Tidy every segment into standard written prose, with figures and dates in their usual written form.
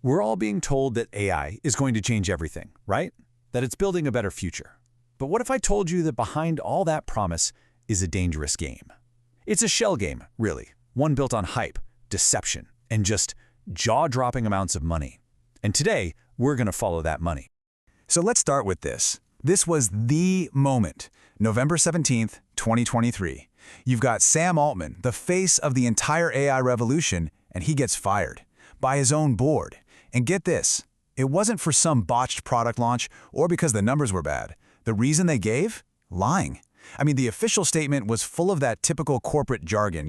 We're all being told that AI is going to change everything, right? That it's building a better future. But what if I told you that behind all that promise is a dangerous game? It's a shell game, really. One built on hype, deception, and just jaw-dropping amounts of money. And today, we're going to follow that money. So let's start with this. This was the moment, November 17th, 2023. You've got Sam Altman, the face of the entire AI revolution, and he gets fired by his own board. And get this, it wasn't for some botched product launch or because the numbers were bad. The reason they gave? Lying. I mean, the official statement was full of that typical corporate jargon,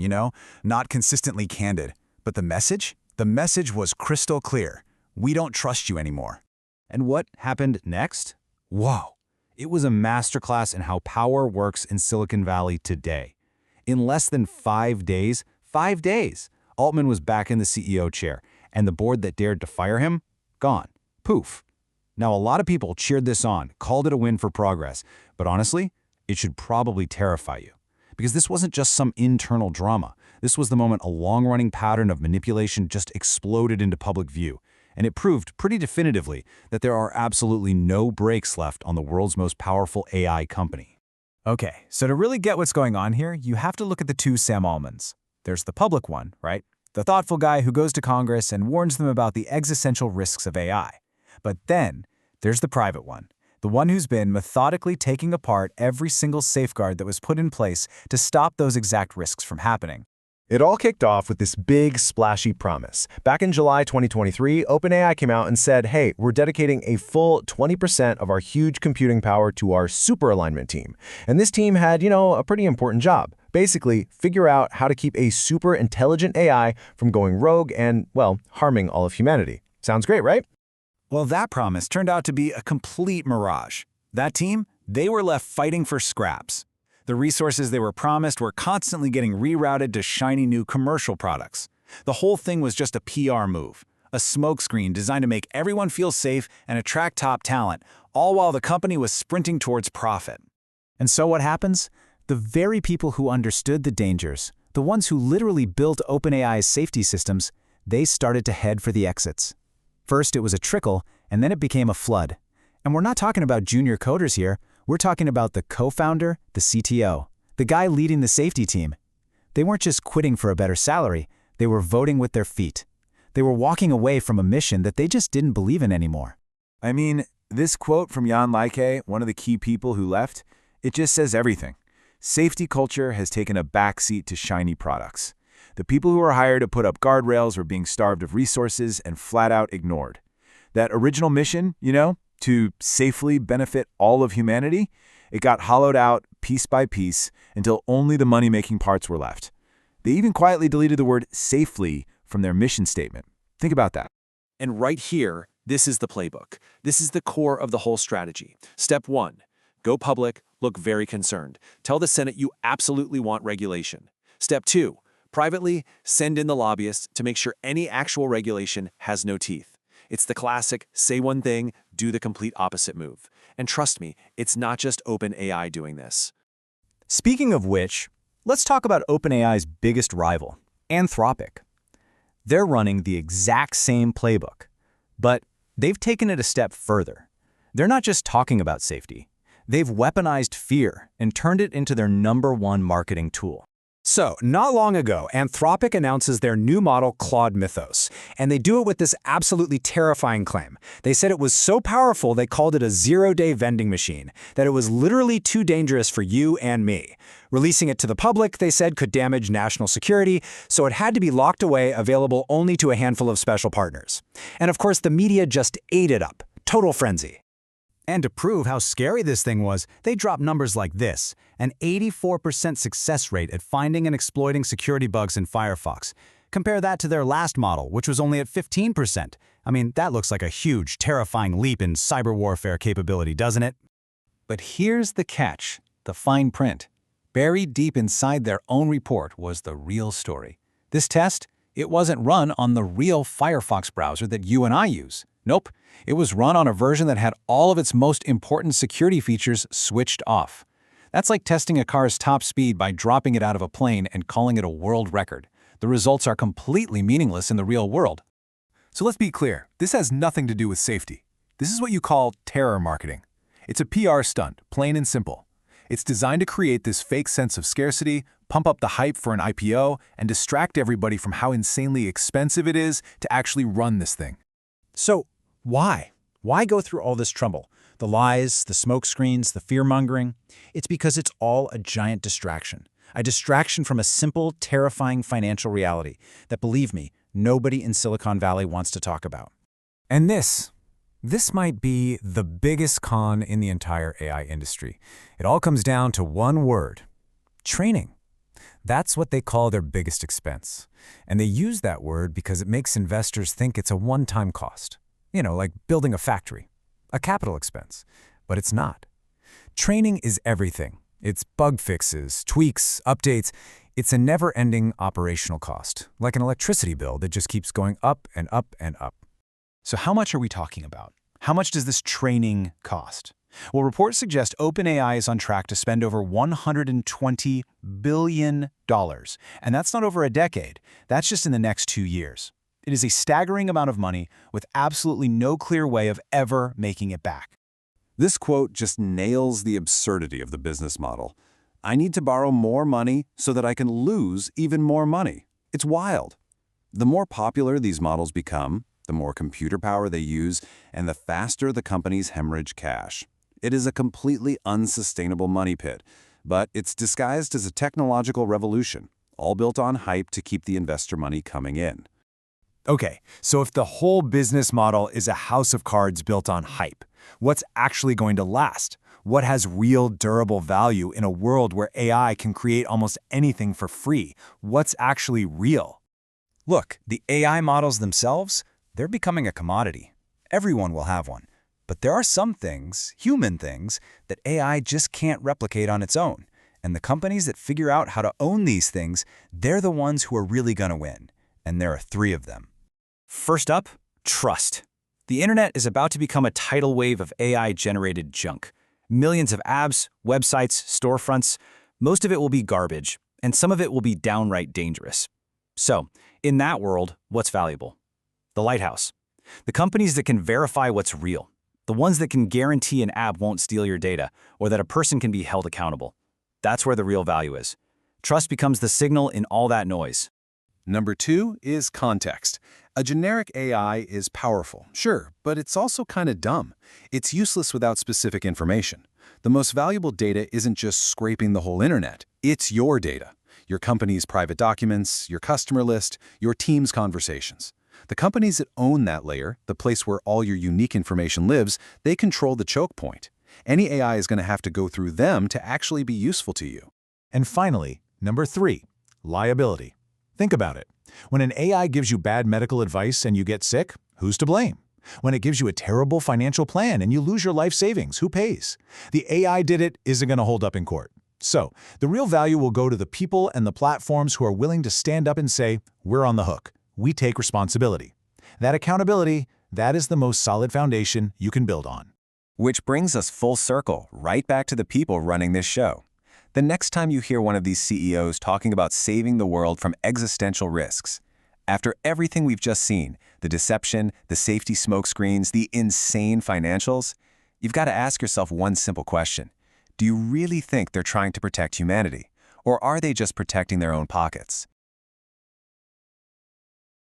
not consistently candid. But the message? The message was crystal clear. We don't trust you anymore. And what happened next? Whoa. It was a masterclass in how power works in Silicon Valley today. In less than 5 days, Altman was back in the CEO chair, and the board that dared to fire him? Gone. Poof. Now, a lot of people cheered this on, called it a win for progress, but honestly, it should probably terrify you. Because this wasn't just some internal drama. This was the moment a long-running pattern of manipulation just exploded into public view. And it proved pretty definitively that there are absolutely no brakes left on the world's most powerful AI company. Okay, so to really get what's going on here, you have to look at the two Sam Altmans. There's the public one, right? The thoughtful guy who goes to Congress and warns them about the existential risks of AI. But then, there's the private one. The one who's been methodically taking apart every single safeguard that was put in place to stop those exact risks from happening. It all kicked off with this big, splashy promise. Back in July 2023, OpenAI came out and said, hey, we're dedicating a full 20% of our huge computing power to our Superalignment team. And this team had, a pretty important job. Basically, figure out how to keep a super intelligent AI from going rogue and, well, harming all of humanity. Sounds great, right? Well, that promise turned out to be a complete mirage. That team, they were left fighting for scraps. The resources they were promised were constantly getting rerouted to shiny new commercial products. The whole thing was just a PR move, a smokescreen designed to make everyone feel safe and attract top talent, all while the company was sprinting towards profit. And so what happens? The very people who understood the dangers, the ones who literally built OpenAI's safety systems, they started to head for the exits. First, it was a trickle, and then it became a flood. And we're not talking about junior coders here. We're talking about the co-founder, the CTO, the guy leading the safety team. They weren't just quitting for a better salary. They were voting with their feet. They were walking away from a mission that they just didn't believe in anymore. I mean, this quote from Jan Leike, one of the key people who left, it just says everything. Safety culture has taken a backseat to shiny products. The people who were hired to put up guardrails were being starved of resources and flat out ignored. That original mission, to safely benefit all of humanity, it got hollowed out piece by piece until only the money-making parts were left. They even quietly deleted the word safely from their mission statement. Think about that. And right here, this is the playbook. This is the core of the whole strategy. Step 1, go public, look very concerned. Tell the Senate you absolutely want regulation. Step 2, privately, send in the lobbyists to make sure any actual regulation has no teeth. It's the classic, say one thing, do the complete opposite move. And trust me, it's not just OpenAI doing this. Speaking of which, let's talk about OpenAI's biggest rival, Anthropic. They're running the exact same playbook, but they've taken it a step further. They're not just talking about safety. They've weaponized fear and turned it into their #1 marketing tool. So, not long ago, Anthropic announces their new model, Claude Mythos, and they do it with this absolutely terrifying claim. They said it was so powerful they called it a zero-day vending machine, that it was literally too dangerous for you and me. Releasing it to the public, they said, could damage national security, so it had to be locked away, available only to a handful of special partners. And of course, the media just ate it up. Total frenzy. And to prove how scary this thing was, they dropped numbers like this: an 84% success rate at finding and exploiting security bugs in Firefox. Compare that to their last model, which was only at 15%. I mean, that looks like a huge, terrifying leap in cyber warfare capability, doesn't it? But here's the catch, the fine print. Buried deep inside their own report was the real story. This test, it wasn't run on the real Firefox browser that you and I use. Nope, it was run on a version that had all of its most important security features switched off. That's like testing a car's top speed by dropping it out of a plane and calling it a world record. The results are completely meaningless in the real world. So let's be clear, this has nothing to do with safety. This is what you call terror marketing. It's a PR stunt, plain and simple. It's designed to create this fake sense of scarcity, pump up the hype for an IPO, and distract everybody from how insanely expensive it is to actually run this thing. So why? Why go through all this trouble? The lies, the smokescreens, the fear-mongering? It's because it's all a giant distraction. A distraction from a simple, terrifying financial reality that, believe me, nobody in Silicon Valley wants to talk about. And this might be the biggest con in the entire AI industry. It all comes down to one word: training. That's what they call their biggest expense. And they use that word because it makes investors think it's a one-time cost. You know, like building a factory, a capital expense. But it's not. Training is everything. It's bug fixes, tweaks, updates. It's a never-ending operational cost, like an electricity bill that just keeps going up and up and up. So how much are we talking about? How much does this training cost? Well, reports suggest OpenAI is on track to spend over $120 billion. And that's not over a decade. That's just in the next 2 years. It is a staggering amount of money with absolutely no clear way of ever making it back. This quote just nails the absurdity of the business model. I need to borrow more money so that I can lose even more money. It's wild. The more popular these models become, the more computer power they use, and the faster the companies hemorrhage cash. It is a completely unsustainable money pit, but it's disguised as a technological revolution, all built on hype to keep the investor money coming in. Okay, so if the whole business model is a house of cards built on hype, what's actually going to last? What has real durable value in a world where AI can create almost anything for free? What's actually real? Look, the AI models themselves, they're becoming a commodity. Everyone will have one. But there are some things, human things, that AI just can't replicate on its own. And the companies that figure out how to own these things, they're the ones who are really going to win. And there are 3 of them. First up, trust. The internet is about to become a tidal wave of AI-generated junk. Millions of apps, websites, storefronts. Most of it will be garbage, and some of it will be downright dangerous. So, in that world, what's valuable? The lighthouse. The companies that can verify what's real. The ones that can guarantee an app won't steal your data, or that a person can be held accountable. That's where the real value is. Trust becomes the signal in all that noise. Number 2 is context. A generic AI is powerful, sure, but it's also kind of dumb. It's useless without specific information. The most valuable data isn't just scraping the whole internet. It's your data. Your company's private documents, your customer list, your team's conversations. The companies that own that layer, the place where all your unique information lives, they control the choke point. Any AI is going to have to go through them to actually be useful to you. And finally, number 3, liability. Think about it. When an AI gives you bad medical advice and you get sick, who's to blame? When it gives you a terrible financial plan and you lose your life savings, who pays? The AI did it isn't going to hold up in court. So, the real value will go to the people and the platforms who are willing to stand up and say, we're on the hook. We take responsibility. That accountability, that is the most solid foundation you can build on. Which brings us full circle, right back to the people running this show. The next time you hear one of these CEOs talking about saving the world from existential risks, after everything we've just seen, the deception, the safety smokescreens, the insane financials, you've got to ask yourself one simple question. Do you really think they're trying to protect humanity? Or are they just protecting their own pockets?